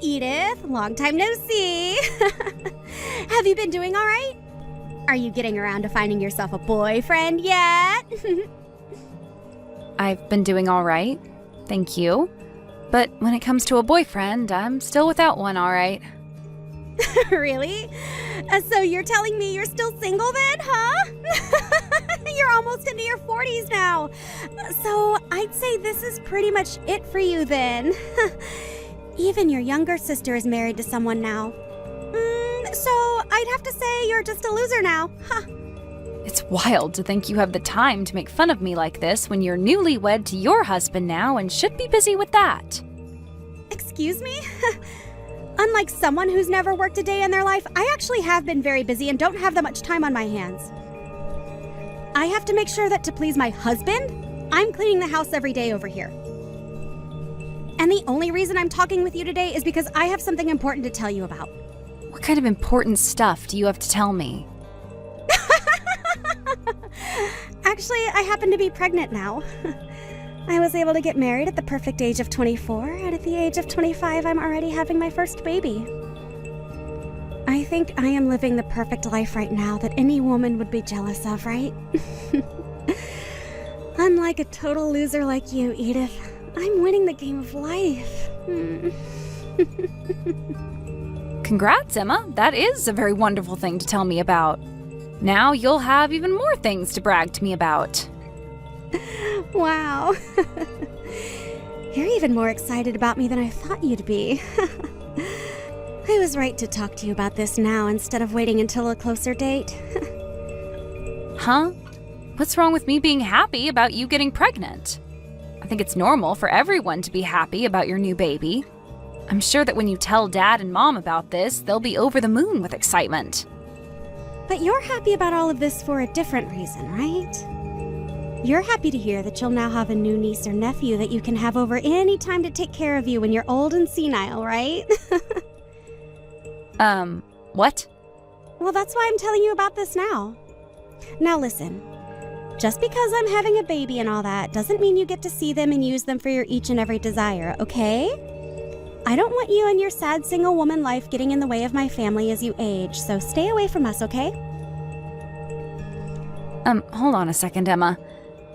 Edith. Long time no see. Have you been doing all right? Are you getting around to finding yourself a boyfriend yet? I've been doing all right, thank you. But when it comes to a boyfriend, I'm still without one, all right. Really? So you're telling me you're still single then, huh? You're almost into your 40s now. So I'd say this is pretty much it for you then. Even your younger sister is married to someone now. So I'd have to say you're just a loser now. Huh. It's wild to think you have the time to make fun of me like this when you're newlywed to your husband now and should be busy with that. Excuse me? Unlike someone who's never worked a day in their life, I actually have been very busy and don't have that much time on my hands. I have to make sure that to please my husband, I'm cleaning the house every day over here. And the only reason I'm talking with you today is because I have something important to tell you about. What kind of important stuff do you have to tell me? Actually, I happen to be pregnant now. I was able to get married at the perfect age of 24, and at the age of 25, I'm already having my first baby. I think I am living the perfect life right now that any woman would be jealous of, right? Unlike a total loser like you, Edith, I'm winning the game of life. Congrats, Emma. That is a very wonderful thing to tell me about. Now you'll have even more things to brag to me about. Wow. You're even more excited about me than I thought you'd be. I was right to talk to you about this now instead of waiting until a closer date. Huh? What's wrong with me being happy about you getting pregnant? I think it's normal for everyone to be happy about your new baby. I'm sure that when you tell Dad and Mom about this, they'll be over the moon with excitement. But you're happy about all of this for a different reason, right? You're happy to hear that you'll now have a new niece or nephew that you can have over any time to take care of you when you're old and senile, right? What? Well, that's why I'm telling you about this now. Now listen, just because I'm having a baby and all that doesn't mean you get to see them and use them for your each and every desire, okay? I don't want you and your sad single woman life getting in the way of my family as you age, so stay away from us, okay? Hold on a second, Emma.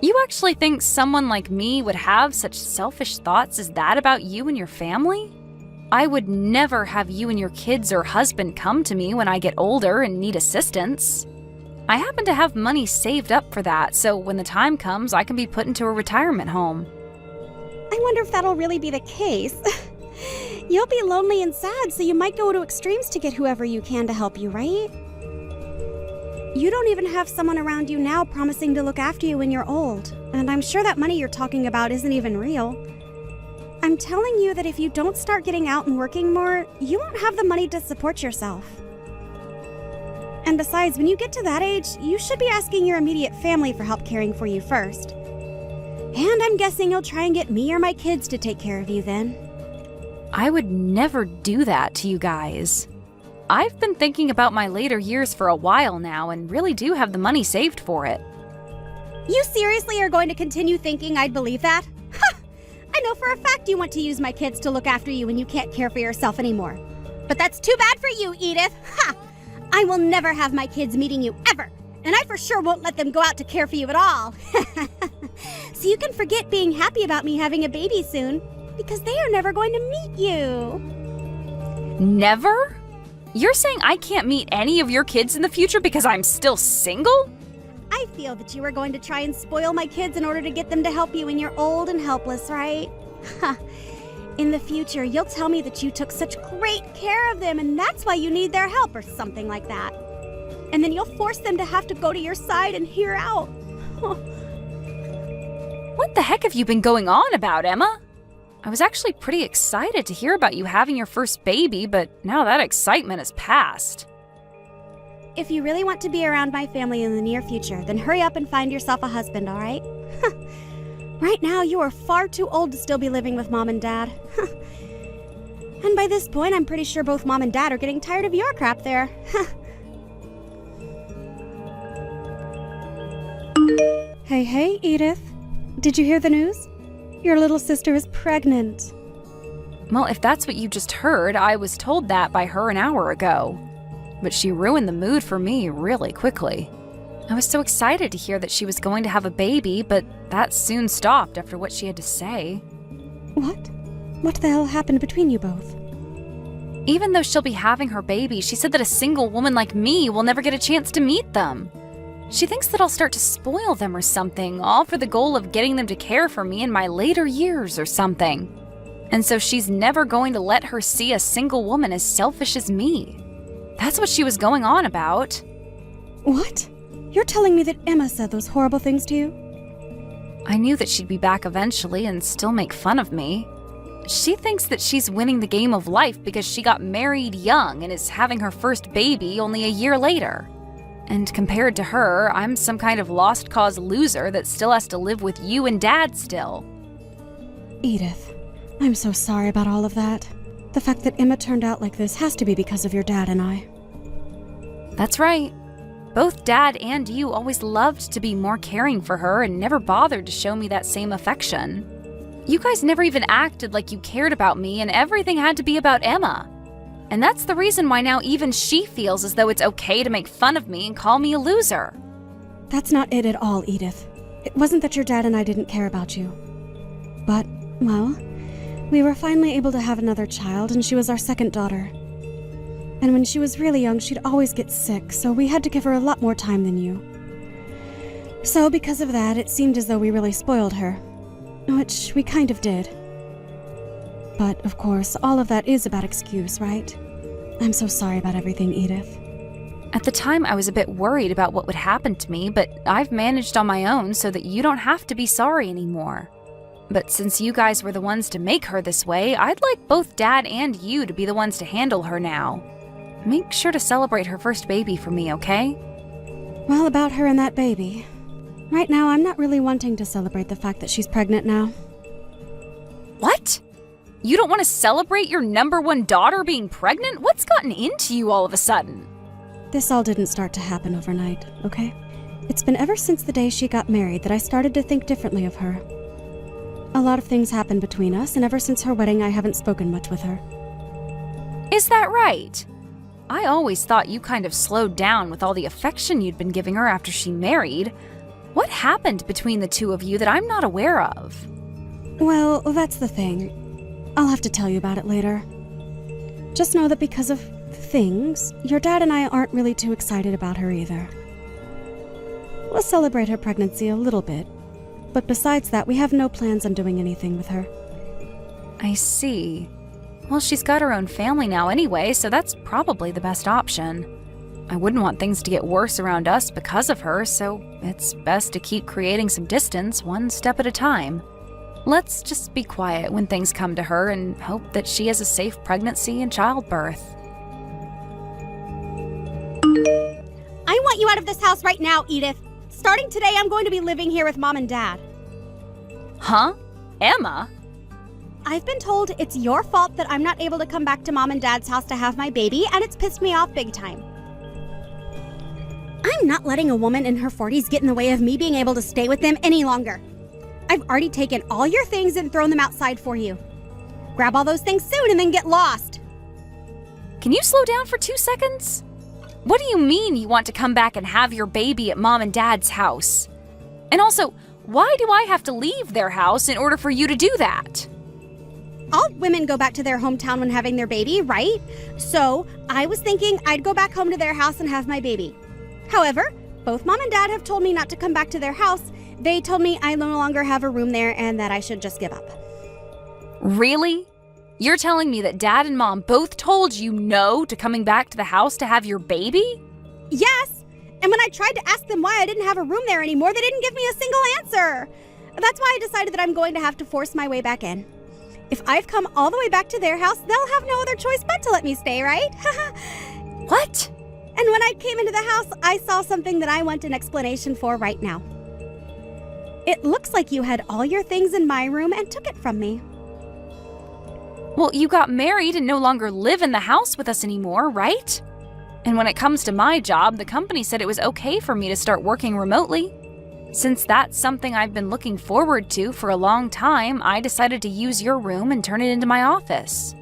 You actually think someone like me would have such selfish thoughts as that about you and your family? I would never have you and your kids or husband come to me when I get older and need assistance. I happen to have money saved up for that, so when the time comes, I can be put into a retirement home. I wonder if that'll really be the case. You'll be lonely and sad, so you might go to extremes to get whoever you can to help you, right? You don't even have someone around you now promising to look after you when you're old, and I'm sure that money you're talking about isn't even real. I'm telling you that if you don't start getting out and working more, you won't have the money to support yourself. And besides, when you get to that age, you should be asking your immediate family for help caring for you first. And I'm guessing you'll try and get me or my kids to take care of you then. I would never do that to you guys. I've been thinking about my later years for a while now and really do have the money saved for it. You seriously are going to continue thinking I'd believe that? Ha! I know for a fact you want to use my kids to look after you when you can't care for yourself anymore. But that's too bad for you, Edith. Ha! I will never have my kids meeting you ever, and I for sure won't let them go out to care for you at all. So you can forget being happy about me having a baby soon, because they are never going to meet you. Never? You're saying I can't meet any of your kids in the future because I'm still single? I feel that you are going to try and spoil my kids in order to get them to help you when you're old and helpless, right? In the future, you'll tell me that you took such great care of them and that's why you need their help or something like that. And then you'll force them to have to go to your side and hear out. What the heck have you been going on about, Emma? I was actually pretty excited to hear about you having your first baby, but now that excitement has passed. If you really want to be around my family in the near future, then hurry up and find yourself a husband, all right? Right now, you are far too old to still be living with Mom and Dad. And by this point, I'm pretty sure both Mom and Dad are getting tired of your crap there. Hey, Edith. Did you hear the news? Your little sister is pregnant. Well, if that's what you just heard, I was told that by her an hour ago. But she ruined the mood for me really quickly. I was so excited to hear that she was going to have a baby, but that soon stopped after what she had to say. What? What the hell happened between you both? Even though she'll be having her baby, she said that a single woman like me will never get a chance to meet them. She thinks that I'll start to spoil them or something, all for the goal of getting them to care for me in my later years or something. And so she's never going to let her see a single woman as selfish as me. That's what she was going on about. What? You're telling me that Emma said those horrible things to you? I knew that she'd be back eventually and still make fun of me. She thinks that she's winning the game of life because she got married young and is having her first baby only a year later. And compared to her, I'm some kind of lost cause loser that still has to live with you and Dad still. Edith, I'm so sorry about all of that. The fact that Emma turned out like this has to be because of your dad and I. That's right. Both Dad and you always loved to be more caring for her and never bothered to show me that same affection. You guys never even acted like you cared about me, and everything had to be about Emma. And that's the reason why now even she feels as though it's okay to make fun of me and call me a loser. That's not it at all, Edith. It wasn't that your dad and I didn't care about you. But, well, we were finally able to have another child, and she was our second daughter. And when she was really young, she'd always get sick, so we had to give her a lot more time than you. So because of that, it seemed as though we really spoiled her. Which we kind of did. But, of course, all of that is a bad excuse, right? I'm so sorry about everything, Edith. At the time, I was a bit worried about what would happen to me, but I've managed on my own so that you don't have to be sorry anymore. But since you guys were the ones to make her this way, I'd like both Dad and you to be the ones to handle her now. Make sure to celebrate her first baby for me, okay? Well, about her and that baby. Right now, I'm not really wanting to celebrate the fact that she's pregnant now. What? You don't want to celebrate your number one daughter being pregnant? What's gotten into you all of a sudden? This all didn't start to happen overnight, okay? It's been ever since the day she got married that I started to think differently of her. A lot of things happened between us, and ever since her wedding, I haven't spoken much with her. Is that right? I always thought you kind of slowed down with all the affection you'd been giving her after she married. What happened between the two of you that I'm not aware of? Well, that's the thing. I'll have to tell you about it later. Just know that because of things, your dad and I aren't really too excited about her either. We'll celebrate her pregnancy a little bit, but besides that, we have no plans on doing anything with her. I see. Well, she's got her own family now anyway, so that's probably the best option. I wouldn't want things to get worse around us because of her, so it's best to keep creating some distance one step at a time. Let's just be quiet when things come to her and hope that she has a safe pregnancy and childbirth. I want you out of this house right now, Edith. Starting today, I'm going to be living here with Mom and Dad. Huh? Emma? I've been told it's your fault that I'm not able to come back to Mom and Dad's house to have my baby, and it's pissed me off big time. I'm not letting a woman in her 40s get in the way of me being able to stay with them any longer. I've already taken all your things and thrown them outside for you. Grab all those things soon and then get lost. Can you slow down for 2 seconds? What do you mean you want to come back and have your baby at Mom and Dad's house? And also, why do I have to leave their house in order for you to do that? All women go back to their hometown when having their baby, right? So I was thinking I'd go back home to their house and have my baby. However, both Mom and Dad have told me not to come back to their house. They told me I no longer have a room there and that I should just give up. Really? You're telling me that Dad and Mom both told you no to coming back to the house to have your baby? Yes! And when I tried to ask them why I didn't have a room there anymore, they didn't give me a single answer. That's why I decided that I'm going to have to force my way back in. If I've come all the way back to their house, they'll have no other choice but to let me stay, right? What? And when I came into the house, I saw something that I want an explanation for right now. It looks like you had all your things in my room and took it from me. Well, you got married and no longer live in the house with us anymore, right? And when it comes to my job, the company said it was okay for me to start working remotely. Since that's something I've been looking forward to for a long time, I decided to use your room and turn it into my office.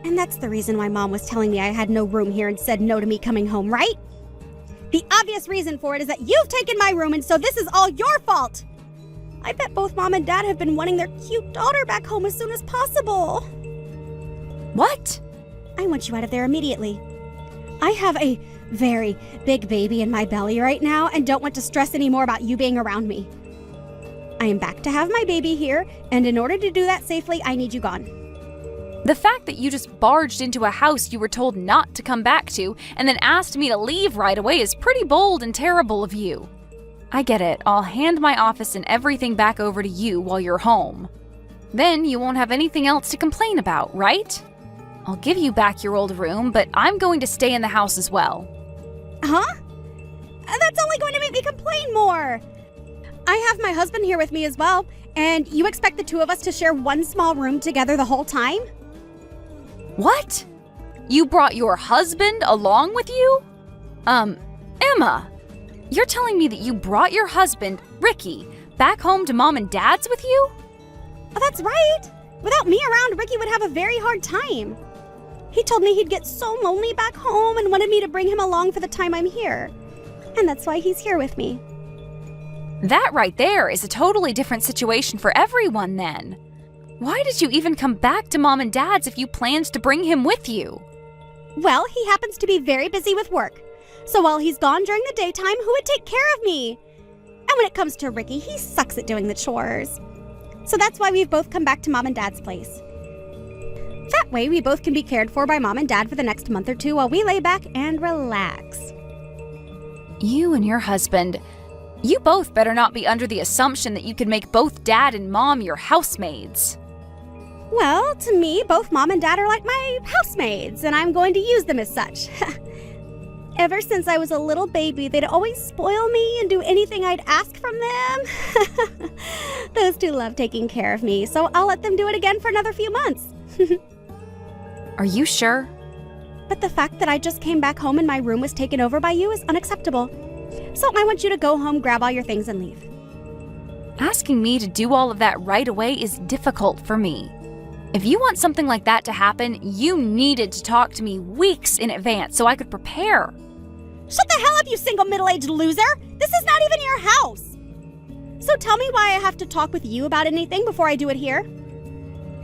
And that's the reason why Mom was telling me I had no room here and said no to me coming home, right? The obvious reason for it is that you've taken my room, and so this is all your fault! I bet both Mom and Dad have been wanting their cute daughter back home as soon as possible. What? I want you out of there immediately. I have a very big baby in my belly right now and don't want to stress anymore about you being around me. I am back to have my baby here, and in order to do that safely, I need you gone. The fact that you just barged into a house you were told not to come back to and then asked me to leave right away is pretty bold and terrible of you. I get it. I'll hand my office and everything back over to you while you're home. Then you won't have anything else to complain about, right? I'll give you back your old room, but I'm going to stay in the house as well. Huh? That's only going to make me complain more. I have my husband here with me as well, and you expect the two of us to share one small room together the whole time? What? You brought your husband along with you? Emma, you're telling me that you brought your husband, Ricky, back home to Mom and Dad's with you? Oh, that's right. Without me around, Ricky would have a very hard time. He told me he'd get so lonely back home and wanted me to bring him along for the time I'm here. And that's why he's here with me. That right there is a totally different situation for everyone then. Why did you even come back to Mom and Dad's if you planned to bring him with you? Well, he happens to be very busy with work. So while he's gone during the daytime, who would take care of me? And when it comes to Ricky, he sucks at doing the chores. So that's why we've both come back to Mom and Dad's place. That way, we both can be cared for by Mom and Dad for the next month or two while we lay back and relax. You and your husband, you both better not be under the assumption that you can make both Dad and Mom your housemaids. Well, to me, both Mom and Dad are like my housemaids, and I'm going to use them as such. Ever since I was a little baby, they'd always spoil me and do anything I'd ask from them. Those two love taking care of me, so I'll let them do it again for another few months. Are you sure? But the fact that I just came back home and my room was taken over by you is unacceptable. So I want you to go home, grab all your things, and leave. Asking me to do all of that right away is difficult for me. If you want something like that to happen, you needed to talk to me weeks in advance so I could prepare. Shut the hell up, you single middle-aged loser! This is not even your house! So tell me why I have to talk with you about anything before I do it here.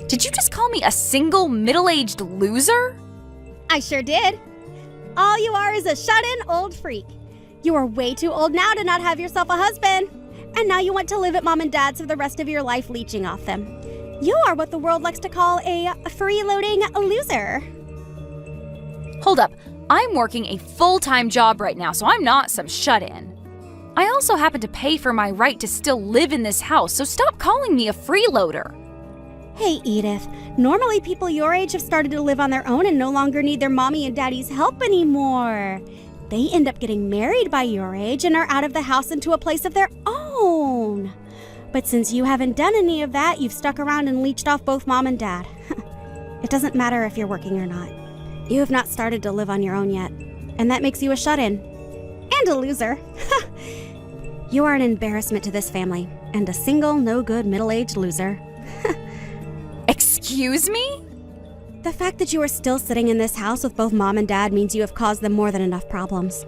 Did you just call me a single middle-aged loser? I sure did. All you are is a shut-in old freak. You are way too old now to not have yourself a husband. And now you want to live at Mom and Dad's for the rest of your life leeching off them. You are what the world likes to call a freeloading loser. Hold up. I'm working a full-time job right now, so I'm not some shut-in. I also happen to pay for my right to still live in this house, so stop calling me a freeloader. Hey, Edith. Normally people your age have started to live on their own and no longer need their mommy and daddy's help anymore. They end up getting married by your age and are out of the house into a place of their own. But since you haven't done any of that, you've stuck around and leeched off both Mom and Dad. It doesn't matter if you're working or not. You have not started to live on your own yet, and that makes you a shut-in. And a loser. You are an embarrassment to this family, and a single, no-good, middle-aged loser. Excuse me? The fact that you are still sitting in this house with both Mom and Dad means you have caused them more than enough problems.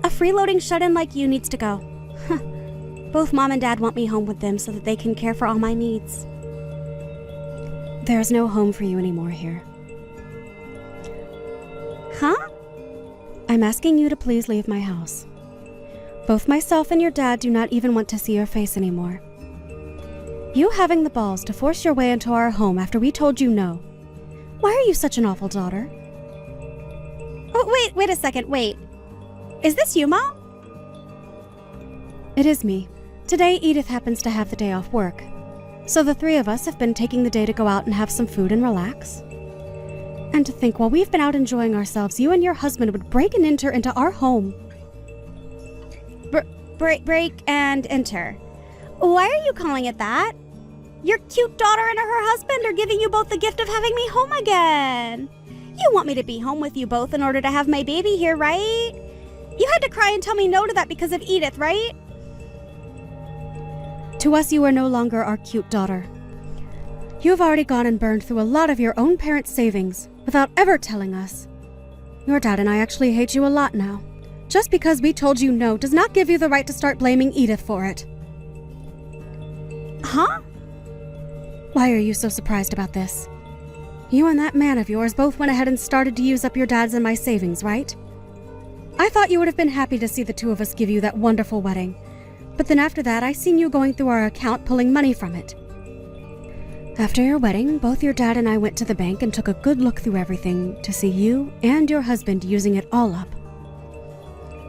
A freeloading shut-in like you needs to go. Both Mom and Dad want me home with them so that they can care for all my needs. There's no home for you anymore here. Huh? I'm asking you to please leave my house. Both myself and your dad do not even want to see your face anymore. You having the balls to force your way into our home after we told you no. Why are you such an awful daughter? Oh, wait a second, wait. Is this you, Mom? It is me. Today, Edith happens to have the day off work. So the three of us have been taking the day to go out and have some food and relax. And to think while we've been out enjoying ourselves, you and your husband would break and enter into our home. Break and enter. Why are you calling it that? Your cute daughter and her husband are giving you both the gift of having me home again. You want me to be home with you both in order to have my baby here, right? You had to cry and tell me no to that because of Edith, right? To us, you are no longer our cute daughter. You have already gone and burned through a lot of your own parents' savings without ever telling us. Your dad and I actually hate you a lot now. Just because we told you no does not give you the right to start blaming Edith for it. Huh? Why are you so surprised about this? You and that man of yours both went ahead and started to use up your dad's and my savings, right? I thought you would have been happy to see the two of us give you that wonderful wedding. But then after that, I seen you going through our account pulling money from it. After your wedding, both your dad and I went to the bank and took a good look through everything to see you and your husband using it all up.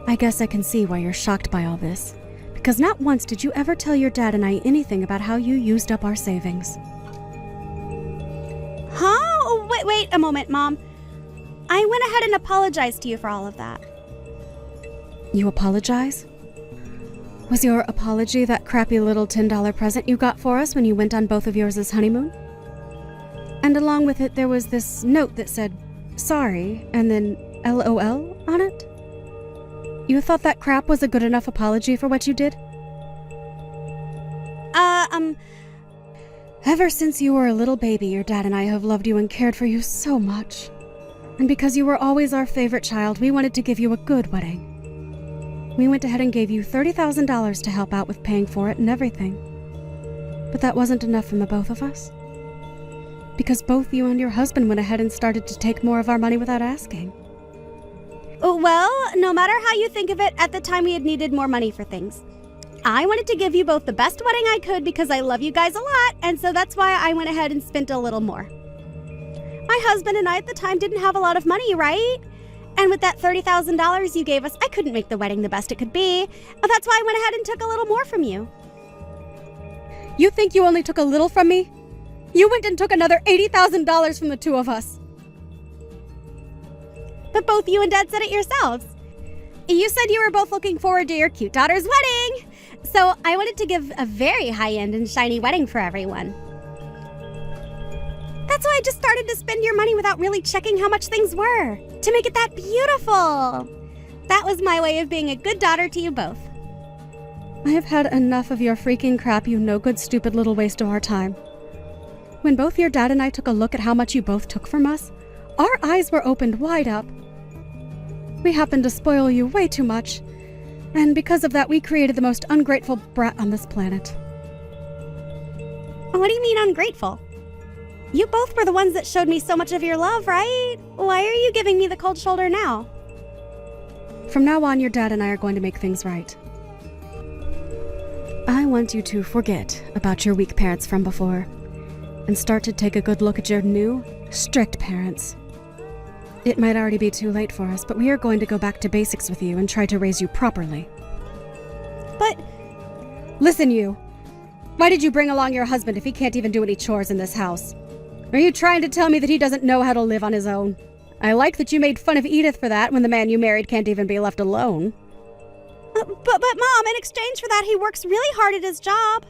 I guess I can see why you're shocked by all this, because not once did you ever tell your dad and I anything about how you used up our savings. Huh? Oh, wait a moment, Mom. I went ahead and apologized to you for all of that. You apologize? Was your apology that crappy little $10 present you got for us when you went on both of yours' honeymoon? And along with it, there was this note that said, sorry, and then LOL on it? You thought that crap was a good enough apology for what you did? Ever since you were a little baby, your dad and I have loved you and cared for you so much. And because you were always our favorite child, we wanted to give you a good wedding. We went ahead and gave you $30,000 to help out with paying for it and everything. But that wasn't enough from the both of us. Because both you and your husband went ahead and started to take more of our money without asking. Well, no matter how you think of it, at the time we had needed more money for things. I wanted to give you both the best wedding I could because I love you guys a lot, and so that's why I went ahead and spent a little more. My husband and I at the time didn't have a lot of money, right? And with that $30,000 you gave us, I couldn't make the wedding the best it could be. That's why I went ahead and took a little more from you. You think you only took a little from me? You went and took another $80,000 from the two of us. But both you and Dad said it yourselves. You said you were both looking forward to your cute daughter's wedding. So I wanted to give a very high-end and shiny wedding for everyone. That's why I just started to spend your money without really checking how much things were, to make it that beautiful. That was my way of being a good daughter to you both. I have had enough of your freaking crap, you no-good, stupid little waste of our time. When both your dad and I took a look at how much you both took from us, our eyes were opened wide up. We happened to spoil you way too much, and because of that, we created the most ungrateful brat on this planet. What do you mean ungrateful? You both were the ones that showed me so much of your love, right? Why are you giving me the cold shoulder now? From now on, your dad and I are going to make things right. I want you to forget about your weak parents from before and start to take a good look at your new, strict parents. It might already be too late for us, but we are going to go back to basics with you and try to raise you properly. But... Listen, you. Why did you bring along your husband if he can't even do any chores in this house? Are you trying to tell me that he doesn't know how to live on his own? I like that you made fun of Edith for that when the man you married can't even be left alone. But Mom, in exchange for that, he works really hard at his job.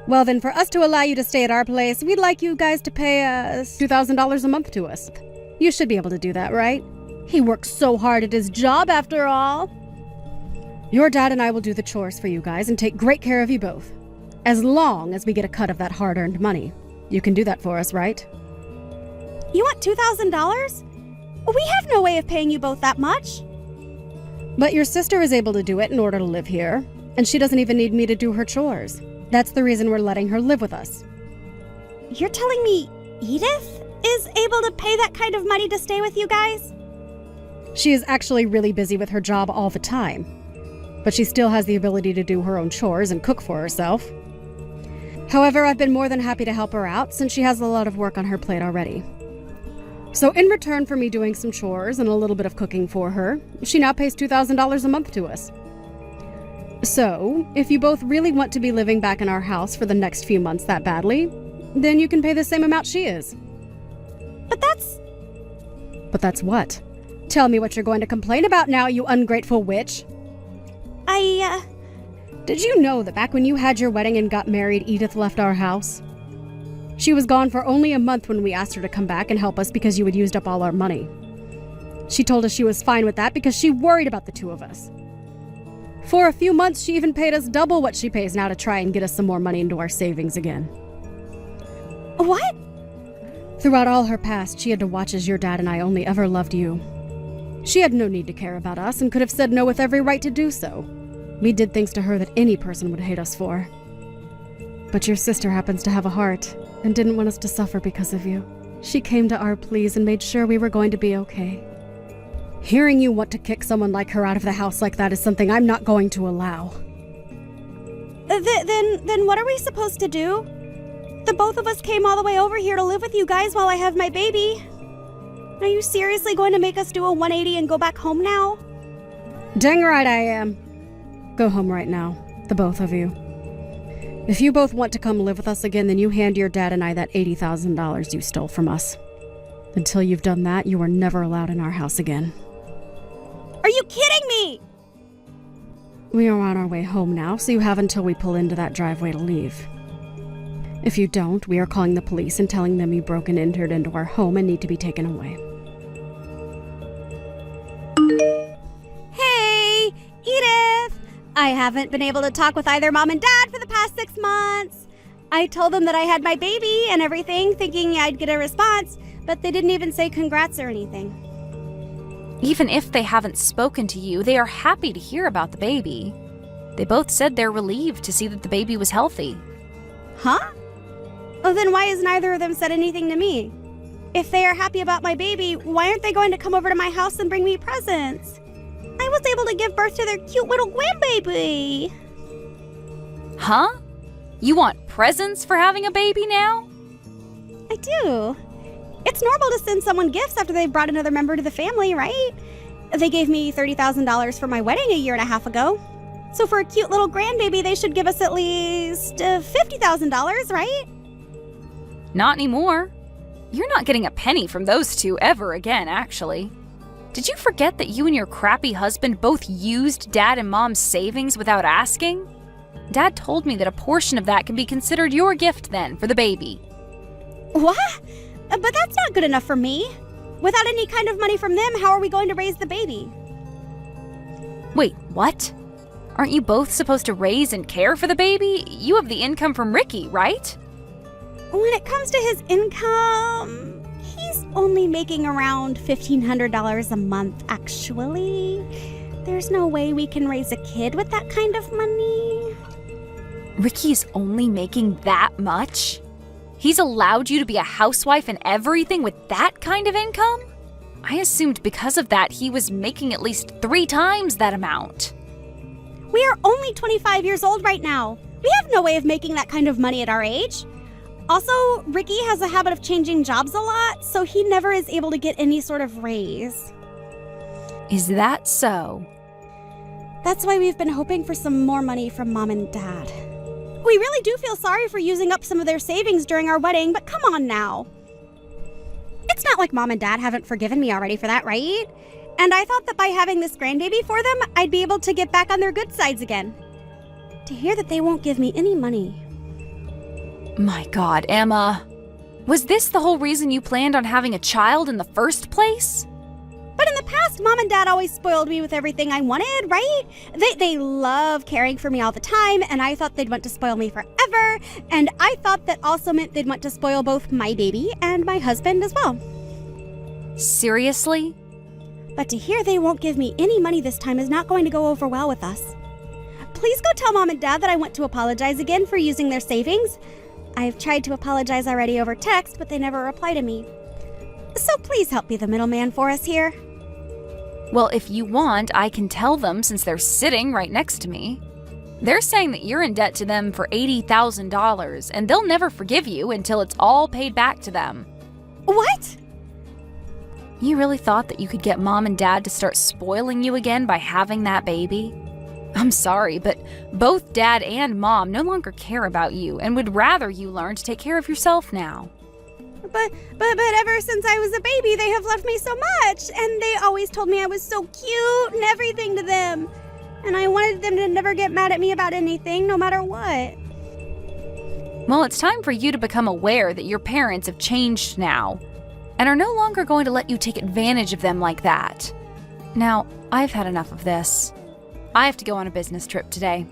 Well, then, for us to allow you to stay at our place, we'd like you guys to pay $2,000 a month to us. You should be able to do that, right? He works so hard at his job, after all. Your dad and I will do the chores for you guys and take great care of you both. As long as we get a cut of that hard-earned money. You can do that for us, right? You want $2,000? We have no way of paying you both that much. But your sister is able to do it in order to live here, and she doesn't even need me to do her chores. That's the reason we're letting her live with us. You're telling me Edith is able to pay that kind of money to stay with you guys? She is actually really busy with her job all the time, but she still has the ability to do her own chores and cook for herself. However, I've been more than happy to help her out since she has a lot of work on her plate already. So in return for me doing some chores and a little bit of cooking for her, she now pays $2,000 a month to us. So, if you both really want to be living back in our house for the next few months that badly, then you can pay the same amount she is. But that's what? Tell me what you're going to complain about now, you ungrateful witch. Did you know that back when you had your wedding and got married, Edith left our house? She was gone for only a month when we asked her to come back and help us because you had used up all our money. She told us she was fine with that because she worried about the two of us. For a few months, she even paid us double what she pays now to try and get us some more money into our savings again. What? Throughout all her past, she had to watch as your dad and I only ever loved you. She had no need to care about us and could have said no with every right to do so. We did things to her that any person would hate us for. But your sister happens to have a heart and didn't want us to suffer because of you. She came to our pleas and made sure we were going to be okay. Hearing you want to kick someone like her out of the house like that is something I'm not going to allow. Then what are we supposed to do? The both of us came all the way over here to live with you guys while I have my baby. Are you seriously going to make us do a 180 and go back home now? Dang right I am. Go home right now, the both of you. If you both want to come live with us again, then you hand your dad and I that $80,000 you stole from us. Until you've done that, you are never allowed in our house again. Are you kidding me? We are on our way home now, so you have until we pull into that driveway to leave. If you don't, we are calling the police and telling them you broke and entered into our home and need to be taken away. Hey, Edith! I haven't been able to talk with either mom and dad for the past 6 months. I told them that I had my baby and everything, thinking I'd get a response, but they didn't even say congrats or anything. Even if they haven't spoken to you, they are happy to hear about the baby. They both said they're relieved to see that the baby was healthy. Huh? Oh, then why has neither of them said anything to me? If they are happy about my baby, why aren't they going to come over to my house and bring me presents? I was able to give birth to their cute little grandbaby. Huh? You want presents for having a baby now? I do. It's normal to send someone gifts after they've brought another member to the family, right? They gave me $30,000 for my wedding a year and a half ago. So for a cute little grandbaby, they should give us at least $50,000, right? Not anymore. You're not getting a penny from those two ever again, actually. Did you forget that you and your crappy husband both used Dad and Mom's savings without asking? Dad told me that a portion of that can be considered your gift then for the baby. What? But that's not good enough for me. Without any kind of money from them, how are we going to raise the baby? Wait, what? Aren't you both supposed to raise and care for the baby? You have the income from Ricky, right? When it comes to his income, he's only making around $1,500 a month, actually. There's no way we can raise a kid with that kind of money. Ricky's only making that much? He's allowed you to be a housewife and everything with that kind of income? I assumed because of that he was making at least 3 times that amount. We are only 25 years old right now. We have no way of making that kind of money at our age. Also, Ricky has a habit of changing jobs a lot, so he never is able to get any sort of raise. Is that so? That's why we've been hoping for some more money from Mom and Dad. We really do feel sorry for using up some of their savings during our wedding, but come on now. It's not like Mom and Dad haven't forgiven me already for that, right? And I thought that by having this grandbaby for them, I'd be able to get back on their good sides again. To hear that they won't give me any money. My God, Emma. Was this the whole reason you planned on having a child in the first place? But in the past, Mom and Dad always spoiled me with everything I wanted, right? They love caring for me all the time, and I thought they'd want to spoil me forever. And I thought that also meant they'd want to spoil both my baby and my husband as well. Seriously? But to hear they won't give me any money this time is not going to go over well with us. Please go tell Mom and Dad that I want to apologize again for using their savings. I've tried to apologize already over text, but they never reply to me. So please help be the middleman for us here. Well, if you want, I can tell them since they're sitting right next to me. They're saying that you're in debt to them for $80,000, and they'll never forgive you until it's all paid back to them. What? You really thought that you could get Mom and Dad to start spoiling you again by having that baby? I'm sorry, but both Dad and Mom no longer care about you and would rather you learn to take care of yourself now. But ever since I was a baby, they have loved me so much, and they always told me I was so cute and everything to them. And I wanted them to never get mad at me about anything, no matter what. Well, it's time for you to become aware that your parents have changed now and are no longer going to let you take advantage of them like that. Now, I've had enough of this. I have to go on a business trip today.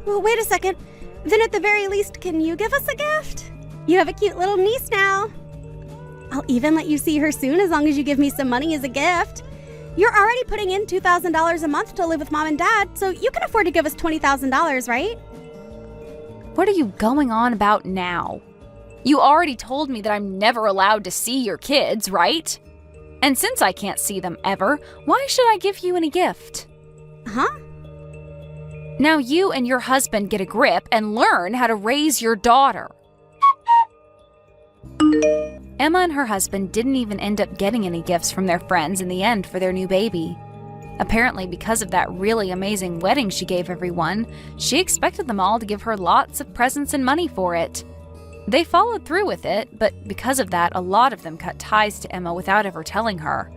Well, wait a second. Then at the very least, can you give us a gift? You have a cute little niece now. I'll even let you see her soon as long as you give me some money as a gift. You're already putting in $2,000 a month to live with Mom and Dad, so you can afford to give us $20,000, right? What are you going on about now? You already told me that I'm never allowed to see your kids, right? And since I can't see them ever, why should I give you any gift? Huh? Now you and your husband get a grip and learn how to raise your daughter. Emma and her husband didn't even end up getting any gifts from their friends in the end for their new baby. Apparently, because of that really amazing wedding she gave everyone, she expected them all to give her lots of presents and money for it. They followed through with it, but because of that, a lot of them cut ties to Emma without ever telling her.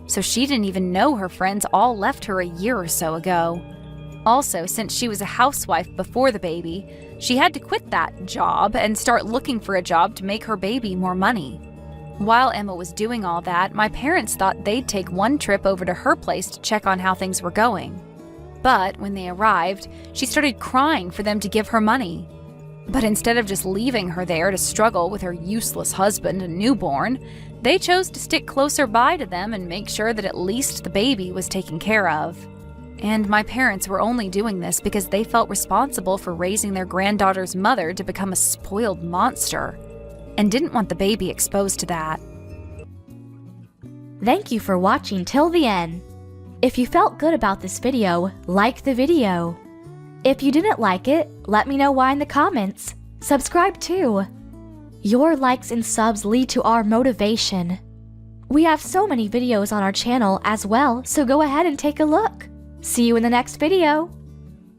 So she didn't even know her friends all left her a year or so ago. Also, since she was a housewife before the baby, she had to quit that job and start looking for a job to make her baby more money. While Emma was doing all that, my parents thought they'd take one trip over to her place to check on how things were going. But when they arrived, she started crying for them to give her money. But instead of just leaving her there to struggle with her useless husband and newborn, they chose to stick closer by to them and make sure that at least the baby was taken care of. And my parents were only doing this because they felt responsible for raising their granddaughter's mother to become a spoiled monster, and didn't want the baby exposed to that. Thank you for watching till the end. If you felt good about this video, like the video. If you didn't like it, let me know why in the comments. Subscribe too. Your likes and subs lead to our motivation. We have so many videos on our channel as well, so go ahead and take a look. See you in the next video.